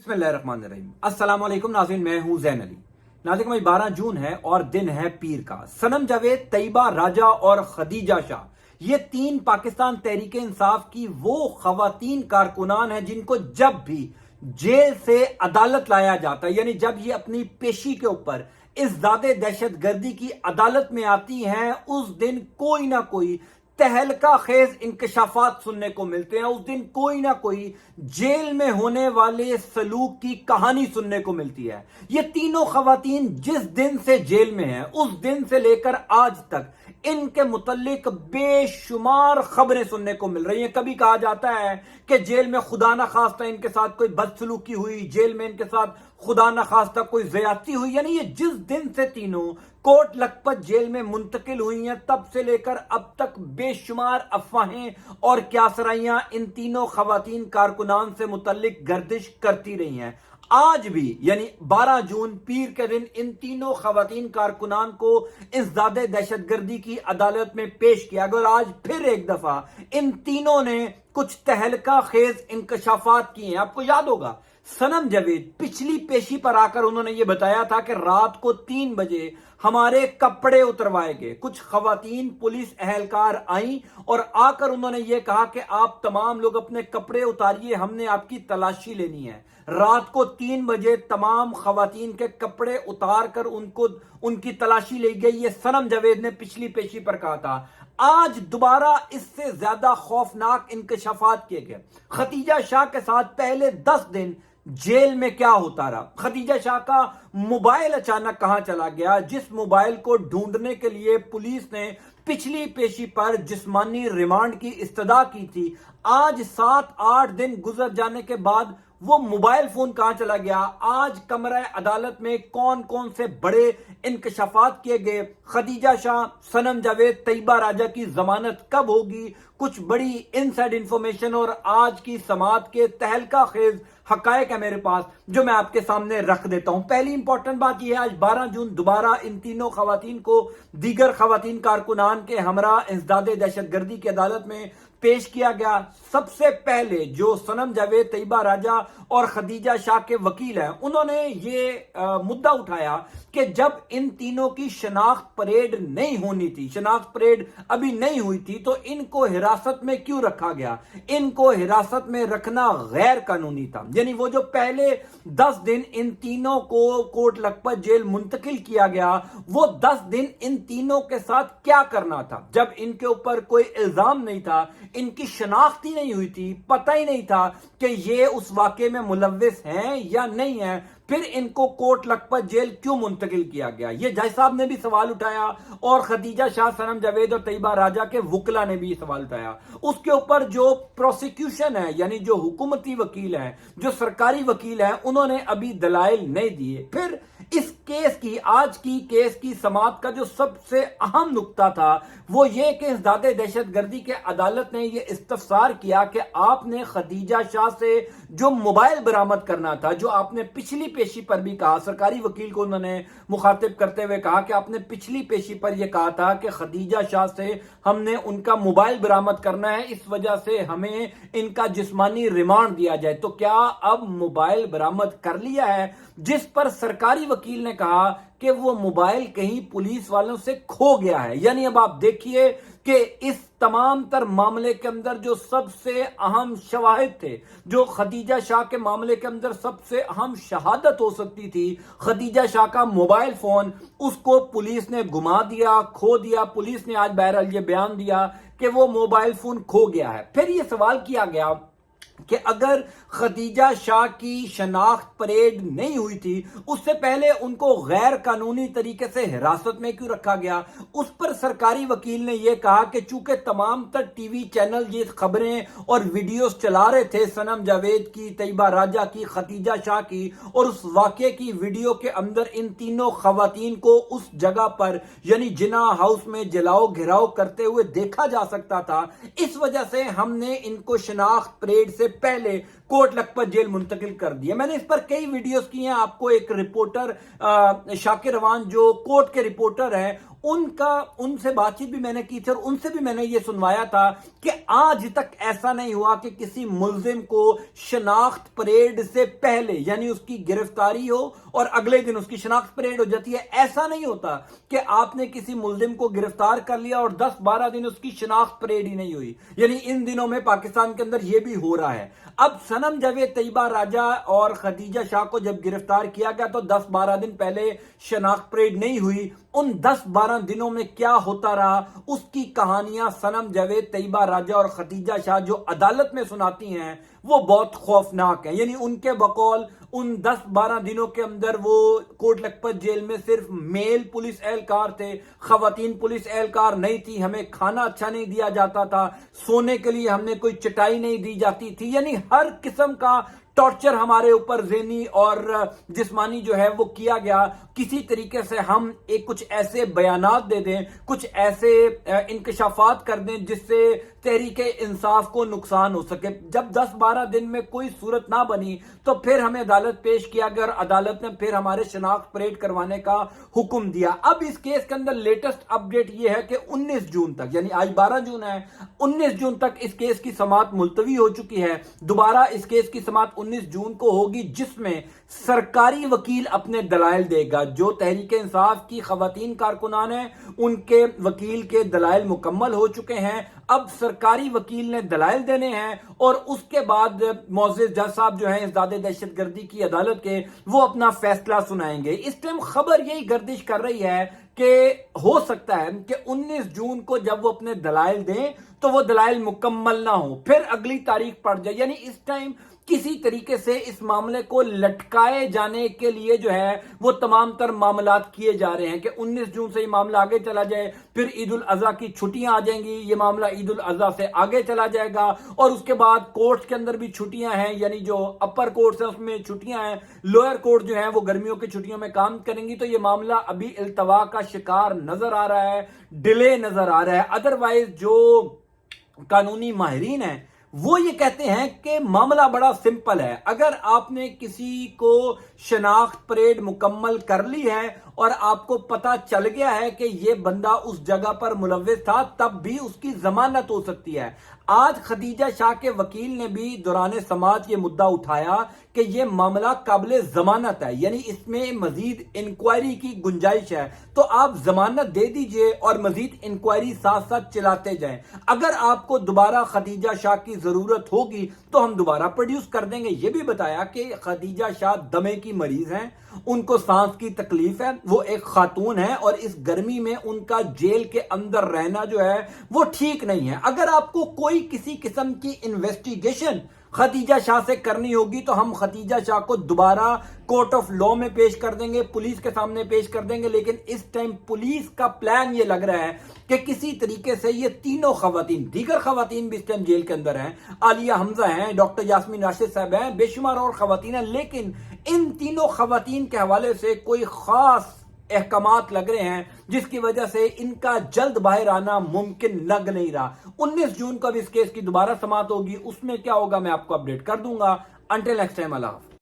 बिस्मिल्लाहिर्रहमानिर्रहीम। अस्सलाम वालेकुम नाज़रीन, मैं हूं ज़ैन अली। नाज़रीन, भाई 12 जून है और दिन है पीर का। सनम जावेद, तैयबा राजा और खदीजा शाह, ये तीन पाकिस्तान तहरीक इंसाफ की वो खवातीन कारकुनान हैं जिनको जब भी जेल से अदालत लाया जाता है, यानी जब ये अपनी पेशी के ऊपर इस ज़ादे दहशत गर्दी की अदालत में आती हैं, उस दिन कोई ना कोई तहलका खेज इंकशाफात सुनने को मिलते हैं। उस दिन कोई ना कोई जेल में होने वाले सलूक की कहानी सुनने को मिलती है। ये तीनों खवातीन जिस दिन से जेल में हैं, उस दिन से लेकर आज तक इनके मुतल्लिक बेशुमार खबरें सुनने को मिल रही हैं। कभी कहा जाता है कि जेल में खुदा न खास्ता इनके साथ कोई बदसलूकी हुई, जेल में इनके साथ खुदा न खास्ता कोई ज्यादती हुई। यानी ये जिस दिन से तीनों कोट लखपत जेल में मुंतकिल हुई हैं, तब से लेकर अब तक बेशुमार अफवाहें और क्यासराइयां इन तीनों खवातीन कारकुनान से मुतल्लिक गर्दिश करती रही हैं। आज भी यानी 12 जून पीर के दिन इन तीनों खवातीन कारकुनान को इस ज़ादे दहशतगर्दी की अदालत में पेश किया गया और आज फिर एक दफा इन तीनों ने कुछ तहलका खेज इंकशाफात किए हैं। आपको याद होगा, सनम जावेद पिछली पेशी पर आकर उन्होंने ये बताया था कि रात को 3 बजे हमारे कपड़े उतरवाए गए। कुछ खवातीन पुलिस एहलकार आई और आकर उन्होंने ये कहा कि आप तमाम लोग अपने कपड़े उतारिए, हमने आपकी तलाशी लेनी है। रात को 3 बजे तमाम खवातीन के कपड़े उतार कर उनकी तलाशी ली गई। ये सनम जावेद ने पिछली पेशी पर कहा था। आज दोबारा इससे ज्यादा खौफनाक इंकशाफात किए गए। खदीजा शाह के साथ पहले 10 दिन जेल में क्या होता रहा, खदीजा शाह का मोबाइल अचानक कहां चला गया, जिस मोबाइल को ढूंढने के लिए पुलिस ने पिछली पेशी पर जिस्मानी रिमांड की इस्तदा की थी, आज 7-8 दिन गुजर जाने के बाद वो मोबाइल फोन कहां चला गया। आज कमरा अदालत में कौन कौन से बड़े इंकशाफात किए गए, खदीजा शाह, सनम जावेद, तैयबा राजा की जमानत कब होगी, कुछ बड़ी इनसाइड इंफॉर्मेशन और आज की समात के तहलका खेज हकायक है मेरे पास, जो मैं आपके सामने रख देता हूं। पहली इंपॉर्टेंट बात यह है, आज 12 जून दोबारा इन तीनों खवातीन को दीगर खवातीन कारकुनान के हमरा इंसदादे दहशतगर्दी की अदालत में पेश किया गया। सबसे पहले जो सनम जावेद, तैयबा राजा और खदीजा शाह के वकील हैं, उन्होंने ये मुद्दा उठाया कि जब इन तीनों की शनाख्त परेड नहीं होनी थी, शनाख्त परेड अभी नहीं हुई थी, तो इनको हिरासत में क्यों रखा गया। इनको हिरासत में रखना गैर कानूनी था। यानी वो जो पहले 10 दिन इन तीनों को कोट लखपत जेल मुंतकिल किया गया, वो 10 दिन इन तीनों के साथ क्या करना था, जब इनके ऊपर कोई इल्जाम नहीं था, इनकी शनाख्त ही नहीं हुई थी, पता ही नहीं था कि ये उस वाकये में मुलव्विस हैं या नहीं है, फिर इनको कोट लखपत जेल क्यों मुंतकिल किया गया। ये जज साहब ने भी सवाल उठाया और खदीजा शाह, सनम जावेद और तैयबा राजा के वुकला ने भी सवाल उठाया। उसके ऊपर जो प्रोसिक्यूशन है, यानी जो हुकूमती वकील है, जो सरकारी वकील है, उन्होंने अभी दलाइल नहीं दिए। फिर इस केस की, आज की केस की समात का जो सबसे अहम नुक्ता था वो ये कि ज़ादे दहशतगर्दी के अदालत ने ये इस्तफसार किया कि आपने खदीजा शाह से जो मोबाइल बरामद करना था, जो आपने पिछली पेशी पर भी कहा, सरकारी वकील को उन्होंने मुखातिब करते हुए कहा कि आपने पिछली पेशी पर यह कहा था कि खदीजा शाह से हमने उनका मोबाइल बरामद करना है, इस वजह से हमें इनका जिस्मानी रिमांड दिया जाए, तो क्या अब मोबाइल बरामद कर लिया है। जिस पर सरकारी वकील ने कहा कि वो मोबाइल कहीं पुलिस वालों से खो गया है। यानी अब आप देखिए कि इस तमाम तर मामले के अंदर जो सबसे अहम शवाहिद थे, जो खदीजा शाह के मामले के अंदर सबसे अहम शहादत हो सकती थी, खदीजा शाह का मोबाइल फोन, उसको पुलिस ने गुमा दिया, खो दिया। पुलिस ने आज बहरहाल ये बयान दिया कि वो मोबाइल फोन खो गया है। फिर ये सवाल किया गया कि अगर खदीजा शाह की शनाख्त परेड नहीं हुई थी, उससे पहले उनको गैर कानूनी तरीके से हिरासत में क्यों रखा गया। उस पर सरकारी वकील ने यह कहा कि चूंकि तमाम तर टीवी चैनल ये खबरें और वीडियोस चला रहे थे सनम जावेद की, तैयबा राजा की, खदीजा शाह की, और उस वाकये की वीडियो के अंदर इन तीनों खवातीन को उस जगह पर यानी जिना हाउस में जलाओ घिराव करते हुए देखा जा सकता था, इस वजह से हमने इनको शनाख्त परेड से पहले कोट लखपत जेल मुंतकिल कर दिया। मैंने इस पर कई वीडियोस किए हैं। आपको एक रिपोर्टर शाकिर रवान जो कोर्ट के रिपोर्टर हैं उनसे बातचीत भी मैंने की थी और उनसे भी मैंने ये सुनवाया था कि आज तक ऐसा नहीं हुआ कि किसी मुल्जिम को शनाख्त परेड से पहले यानी उसकी गिरफ्तारी हो और अगले दिन उसकी शनाख्त परेड हो जाती है। ऐसा नहीं होता कि आपने किसी मुल्जिम को गिरफ्तार कर लिया और 10-12 दिन उसकी शनाख्त परेड ही नहीं हुई। यानी इन दिनों में पाकिस्तान के अंदर यह भी हो रहा है। अब सनम जावेद तैयबा राजा और खदीजा शाह को जब गिरफ्तार किया गया तो 10-12 दिन पहले शनाख्त परेड नहीं हुई। उन 10-12 दिनों में क्या होता रहा उसकी कहानियां सनम जावेद तैयबा राजा और खदीजा शाह जो अदालत में सुनाती हैं वो बहुत खौफनाक है। यानी उनके बकौल उन 10-12 दिनों के अंदर वो कोट लखपत जेल में सिर्फ मेल पुलिस एहलकार थे, खवातीन पुलिस एहलकार नहीं थी, हमें खाना अच्छा नहीं दिया जाता था, सोने के लिए हमें कोई चटाई नहीं दी जाती थी। यानी हर किस्म का टॉर्चर हमारे ऊपर ज़हनी और जिस्मानी जो है वो किया गया। किसी तरीके से हम एक कुछ ऐसे बयानात दे दें, कुछ ऐसे इंकशाफात कर दें जिससे तहरीक इंसाफ को नुकसान हो सके। जब 10-12 दिन में कोई सूरत ना बनी तो फिर हमें अदालत पेश किया गया और अदालत ने फिर हमारे शनाख्त परेड करवाने का हुक्म दिया। अब इस केस के अंदर लेटेस्ट अपडेट यह है कि 19 जून तक, यानी आज 12 जून है, 19 जून तक इस केस की समाअत मुलतवी हो चुकी है। दोबारा इस केस की समाअत 19 जून को होगी जिसमें सरकारी वकील अपने दलाइल देगा। जो तहरीक इंसाफ की खवातीन कारकुनान हैं उनके वकील के दलाइल मुकम्मल हो चुके हैं। अब सरकारी वकील ने दलाइल देने हैं और उसके बाद मोअज़्ज़िज़ जज साहब जो हैं इज़्ज़ाद दहशतगर्दी की अदालत के वो अपना फैसला सुनाएंगे। इस टाइम खबर यही गर्दिश कर रही है कि हो सकता है कि 19 जून को जब वो अपने दलाइल दें तो वो दलाइल मुकम्मल ना हो, फिर अगली तारीख पड़ जाए। यानी इस टाइम किसी तरीके से इस मामले को लटकाए जाने के लिए जो है वो तमाम तर मामलात किए जा रहे हैं कि 19 जून से ये मामला आगे चला जाए, फिर ईद उल अज़हा की छुट्टियां आ जाएंगी, ये मामला ईद उल अज़हा से आगे चला जाएगा और उसके बाद कोर्ट के अंदर भी छुट्टियां हैं। यानी जो अपर कोर्ट है उसमें छुट्टियां हैं, लोअर कोर्ट जो है वो गर्मियों की छुट्टियों में काम करेंगी। तो ये मामला अभी इल्तवा का शिकार नजर आ रहा है, डिले नजर आ रहा है। अदरवाइज जो कानूनी माहिरीन हैं वो ये कहते हैं कि मामला बड़ा सिंपल है। अगर आपने किसी को शनाख्त परेड मुकम्मल कर ली है और आपको पता चल गया है कि ये बंदा उस जगह पर मुलव्विस था, तब भी उसकी जमानत हो सकती है। आज खदीजा शाह के वकील ने भी दौरान समाज ये मुद्दा उठाया कि ये मामला काबिल जमानत है, यानी इसमें मजीद इंक्वायरी की गुंजाइश है। तो आप जमानत दे दीजिए और मजीद इंक्वायरी साथ साथ चलाते जाएं। अगर आपको दोबारा खदीजा शाह की जरूरत होगी तो हम दोबारा प्रोड्यूस कर देंगे। ये भी बताया कि खदीजा शाह दमे की मरीज हैं, उनको सांस की तकलीफ है, वो एक खातून है और इस गर्मी में उनका जेल के अंदर रहना जो है वो ठीक नहीं है। अगर आपको कोई किसी किस्म की इन्वेस्टिगेशन खदीजा शाह से करनी होगी तो हम खदीजा शाह को दोबारा कोर्ट ऑफ लॉ में पेश कर देंगे, पुलिस के सामने पेश कर देंगे। लेकिन इस टाइम पुलिस का प्लान ये लग रहा है कि किसी तरीके से ये तीनों खवातीन, दीगर खवातीन भी इस टाइम जेल के अंदर हैं, आलिया हमजा हैं, डॉक्टर यास्मीन राशिद साहब हैं, बेशुमार और खवातीन हैं, लेकिन इन तीनों खवातीन के हवाले से कोई खास अहकामात लग रहे हैं जिसकी वजह से इनका जल्द बाहर आना मुमकिन लग नहीं रहा। 19 जून को अब इस केस की दोबारा समाअत होगी, उसमें क्या होगा मैं आपको अपडेट कर दूंगा। अंटिल नेक्स्ट टाइम, अल्लाह हाफ़िज़।